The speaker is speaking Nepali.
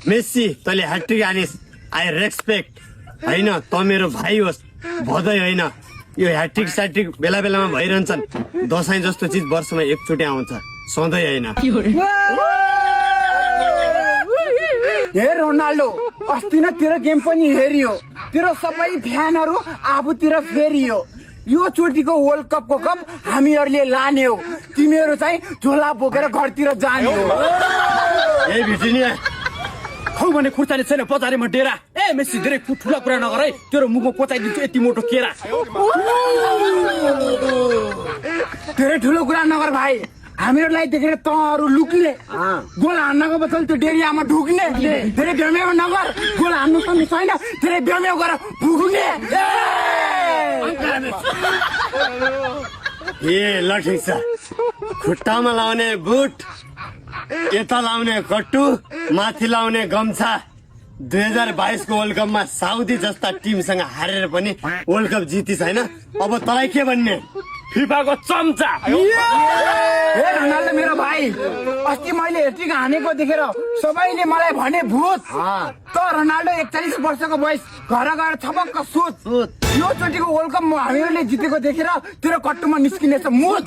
मेस्सी तैँले ह्याट्रिक हानिस्, आई रेस्पेक्ट। होइन त मेरो भाइ होस्, भदै होइन। यो ह्याट्रिक स्याट्रिक बेला बेलामा भइरहन्छन्। दसैँ जस्तो चिज वर्षमा एकचोटि आउँछ, सधैँ होइन। हे रोनाल्डो, अस्ति न तेरो गेम पनि हेरियो, तेरो सबै फ्यानहरू आफूतिर फेरियो। यो चोटिको वर्ल्ड कपको कप हामीहरूले लाने हो, तिमीहरू चाहिँ झोला बोकेर घरतिर जाने हो। ए भिटिनिया, खौ भने खुर्सानी छैन बजारेमा डेरा। ए मेस्सी धेरै ठुला कुरा नगर है, तेरो मुखमा कोचाइदिन्छु यति मोटो केरा। धेरै ठुलो कुरा नगर भाइ, हामीहरूलाई देखेर तँहरू लुक्ने, गोल हान्नको बदल त्यो डेरियामा ढुक्ने। धेरै बेमेउ नगर, गोल हान्नु पनि छैन, धेरै बेमेउ गरेर पुग्ने। ए ल ठिक छ। खुट्टामा लाउने बुट, यता लाउने कट्टु, माथि लाउने गम्छा। 2022 को वर्ल्ड कपमा साउदी जस्ता टिमसँग हारेर पनि वर्ल्ड कप जितिस होइन। अब तँलाई के भन्ने? फिफाको चम्चा। हे रोनाल्डो मेरो भाइ, अस्ति मैले हेट्रिक हानेको देखेर सबैले मलाई भने भूत। त रोनाल्डो 41 वर्षको बयस, घर गएर छपक्क सुत। यो चोटिको वर्ल्ड कप हामीहरूले जितेको देखेर तेरो कट्टुमा निस्किनेछ मुत।